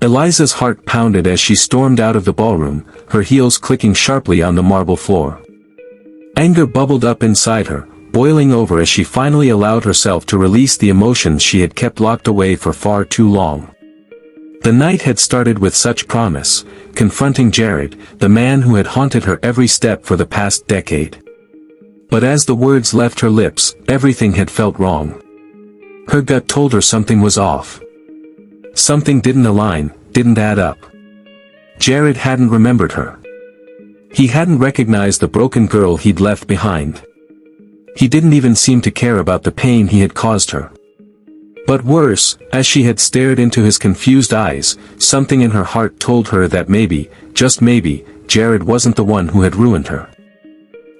Eliza's heart pounded as she stormed out of the ballroom, her heels clicking sharply on the marble floor. Anger bubbled up inside her, boiling over as she finally allowed herself to release the emotions she had kept locked away for far too long. The night had started with such promise, confronting Jared, the man who had haunted her every step for the past decade. But as the words left her lips, everything had felt wrong. Her gut told her something was off. Something didn't align, didn't add up. Jared hadn't remembered her. He hadn't recognized the broken girl he'd left behind. He didn't even seem to care about the pain he had caused her. But worse, as she had stared into his confused eyes, something in her heart told her that maybe, just maybe, Jared wasn't the one who had ruined her.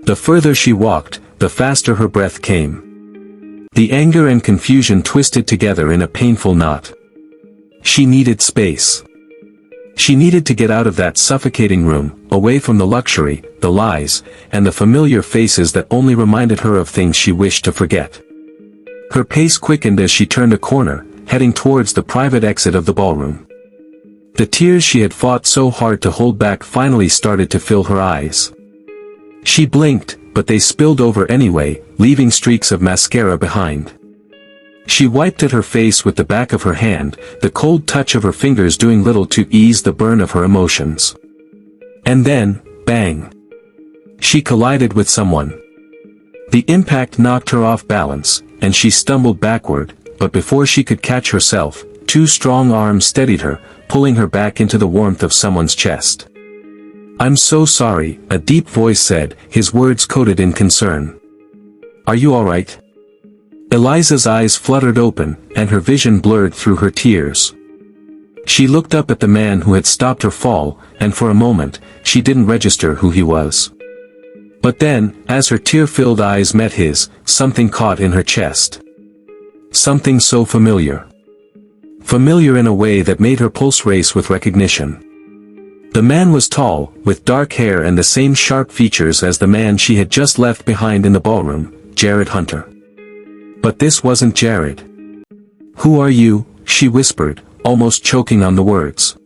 The further she walked, the faster her breath came. The anger and confusion twisted together in a painful knot. She needed space. She needed to get out of that suffocating room, away from the luxury, the lies, and the familiar faces that only reminded her of things she wished to forget. Her pace quickened as she turned a corner, heading towards the private exit of the ballroom. The tears she had fought so hard to hold back finally started to fill her eyes. She blinked, but they spilled over anyway, leaving streaks of mascara behind. She wiped at her face with the back of her hand, the cold touch of her fingers doing little to ease the burn of her emotions. And then, bang! She collided with someone. The impact knocked her off balance, and she stumbled backward, but before she could catch herself, two strong arms steadied her, pulling her back into the warmth of someone's chest. "I'm so sorry," a deep voice said, his words coated in concern. "Are you all right?" Eliza's eyes fluttered open, and her vision blurred through her tears. She looked up at the man who had stopped her fall, and for a moment, she didn't register who he was. But then, as her tear-filled eyes met his, something caught in her chest. Something so familiar. Familiar in a way that made her pulse race with recognition. The man was tall, with dark hair and the same sharp features as the man she had just left behind in the ballroom, Jared Hunter. But this wasn't Jared. "Who are you?" she whispered, almost choking on the words.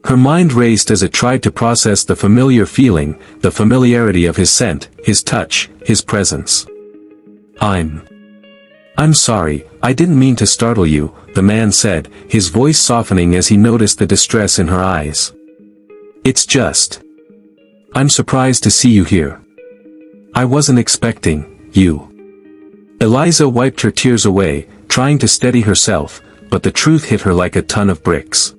Her mind raced as it tried to process the familiar feeling, the familiarity of his scent, his touch, his presence. I'm sorry, I didn't mean to startle you," the man said, his voice softening as he noticed the distress in her eyes. "It's just. I'm surprised to see you here. I wasn't expecting you." Eliza wiped her tears away, trying to steady herself, but the truth hit her like a ton of bricks.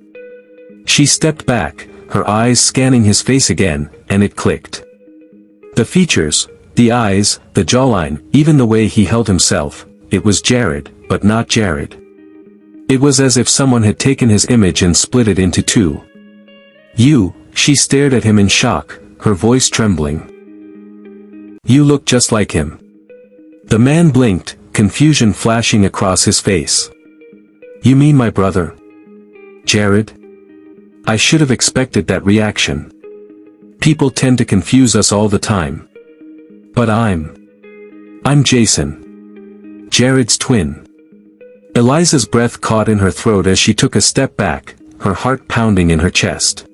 She stepped back, her eyes scanning his face again, and it clicked. The features, the eyes, the jawline, even the way he held himself, it was Jared, but not Jared. It was as if someone had taken his image and split it into two. "You," she stared at him in shock, her voice trembling. "You look just like him." The man blinked, confusion flashing across his face. "You mean my brother? Jared?" I should have expected that reaction. People tend to confuse us all the time. But I'm Jason. Jared's twin. Eliza's breath caught in her throat as she took a step back, her heart pounding in her chest.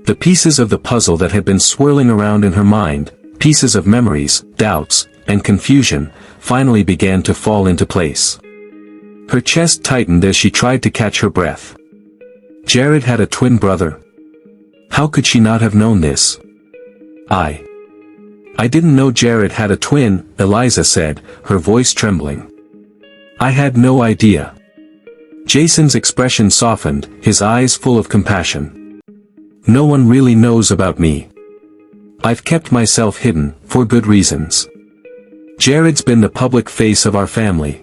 The pieces of the puzzle that had been swirling around in her mind, pieces of memories, doubts, and confusion, finally began to fall into place. Her chest tightened as she tried to catch her breath. Jared had a twin brother. How could she not have known this? I didn't know Jared had a twin, Eliza said, her voice trembling. I had no idea. Jason's expression softened, his eyes full of compassion. No one really knows about me. I've kept myself hidden, for good reasons. Jared's been the public face of our family.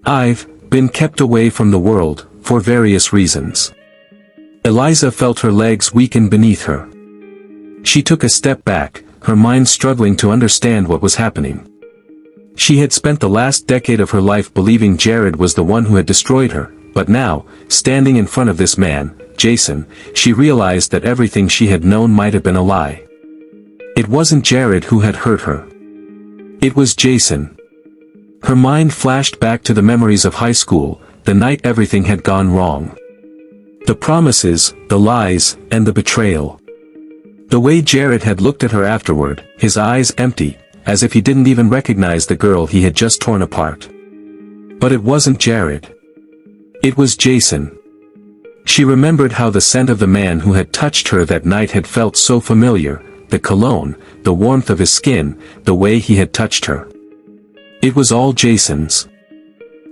I've been kept away from the world, for various reasons. Eliza felt her legs weaken beneath her. She took a step back, her mind struggling to understand what was happening. She had spent the last decade of her life believing Jared was the one who had destroyed her, but now, standing in front of this man, Jason, she realized that everything she had known might have been a lie. It wasn't Jared who had hurt her. It was Jason. Her mind flashed back to the memories of high school, the night everything had gone wrong. The promises, the lies, and the betrayal. The way Jared had looked at her afterward, his eyes empty, as if he didn't even recognize the girl he had just torn apart. But it wasn't Jared. It was Jason. She remembered how the scent of the man who had touched her that night had felt so familiar, the cologne, the warmth of his skin, the way he had touched her. It was all Jason's.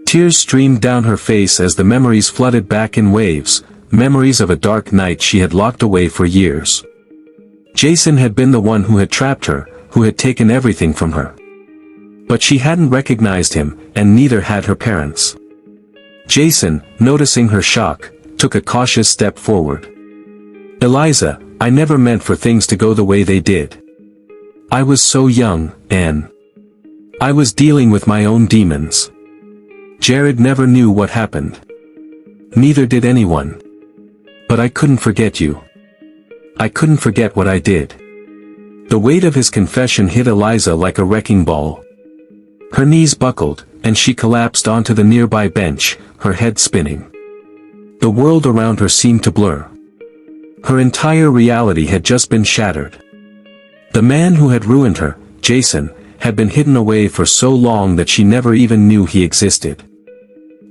Tears streamed down her face as the memories flooded back in waves, memories of a dark night she had locked away for years. Jason had been the one who had trapped her, who had taken everything from her. But she hadn't recognized him, and neither had her parents. Jason, noticing her shock, took a cautious step forward. "Eliza, I never meant for things to go the way they did. I was so young, and I was dealing with my own demons. Jared never knew what happened. Neither did anyone. But I couldn't forget you. I couldn't forget what I did." The weight of his confession hit Eliza like a wrecking ball. Her knees buckled, and she collapsed onto the nearby bench, her head spinning. The world around her seemed to blur. Her entire reality had just been shattered. The man who had ruined her, Jason, had been hidden away for so long that she never even knew he existed.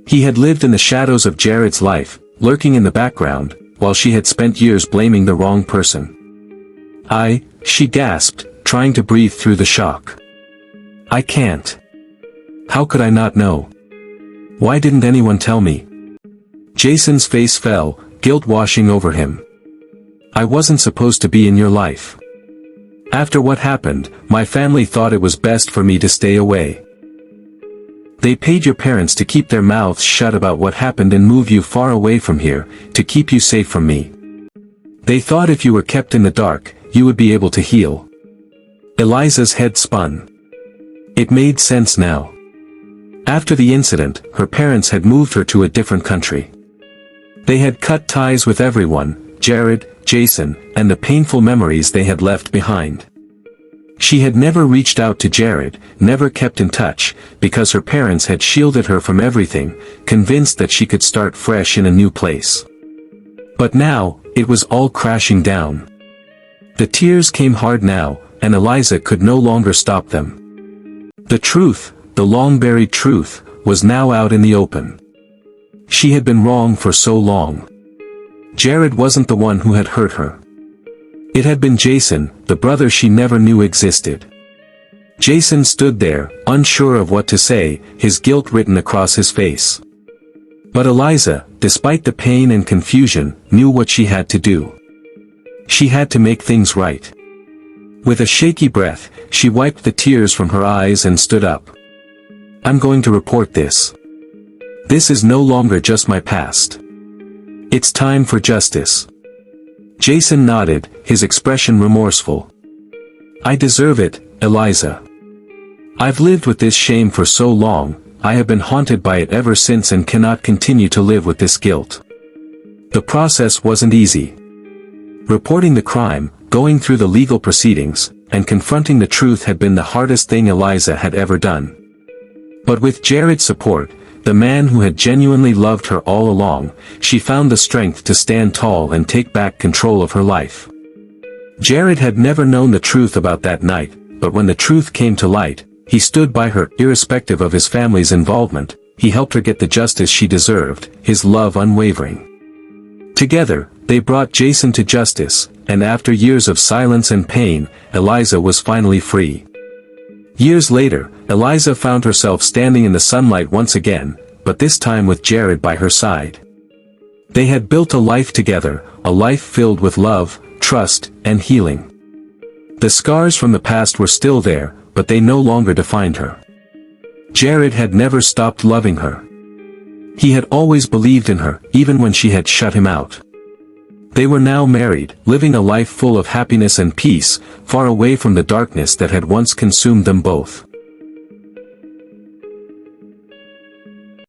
He had lived in the shadows of Jared's life, lurking in the background, while she had spent years blaming the wrong person. She gasped, trying to breathe through the shock. "I can't. How could I not know? Why didn't anyone tell me?" Jason's face fell, guilt washing over him. "I wasn't supposed to be in your life. After what happened, my family thought it was best for me to stay away. They paid your parents to keep their mouths shut about what happened and move you far away from here, to keep you safe from me. They thought if you were kept in the dark, you would be able to heal." Eliza's head spun. It made sense now. After the incident, her parents had moved her to a different country. They had cut ties with everyone, Jared, Jason, and the painful memories they had left behind. She had never reached out to Jared, never kept in touch, because her parents had shielded her from everything, convinced that she could start fresh in a new place. But now, it was all crashing down. The tears came hard now, and Eliza could no longer stop them. The truth, the long-buried truth, was now out in the open. She had been wrong for so long. Jared wasn't the one who had hurt her. It had been Jason, the brother she never knew existed. Jason stood there, unsure of what to say, his guilt written across his face. But Eliza, despite the pain and confusion, knew what she had to do. She had to make things right. With a shaky breath, she wiped the tears from her eyes and stood up. "I'm going to report this. This is no longer just my past. It's time for justice." Jason nodded, his expression remorseful. "I deserve it, Eliza. I've lived with this shame for so long, I have been haunted by it ever since and cannot continue to live with this guilt." The process wasn't easy. Reporting the crime, going through the legal proceedings, and confronting the truth had been the hardest thing Eliza had ever done. But with Jared's support, the man who had genuinely loved her all along, she found the strength to stand tall and take back control of her life. Jared had never known the truth about that night, but when the truth came to light, he stood by her irrespective of his family's involvement. He helped her get the justice she deserved, his love unwavering. Together, they brought Jason to justice, and after years of silence and pain, Eliza was finally free. Years later, Eliza found herself standing in the sunlight once again, but this time with Jared by her side. They had built a life together, a life filled with love, trust, and healing. The scars from the past were still there, but they no longer defined her. Jared had never stopped loving her. He had always believed in her, even when she had shut him out. They were now married, living a life full of happiness and peace, far away from the darkness that had once consumed them both.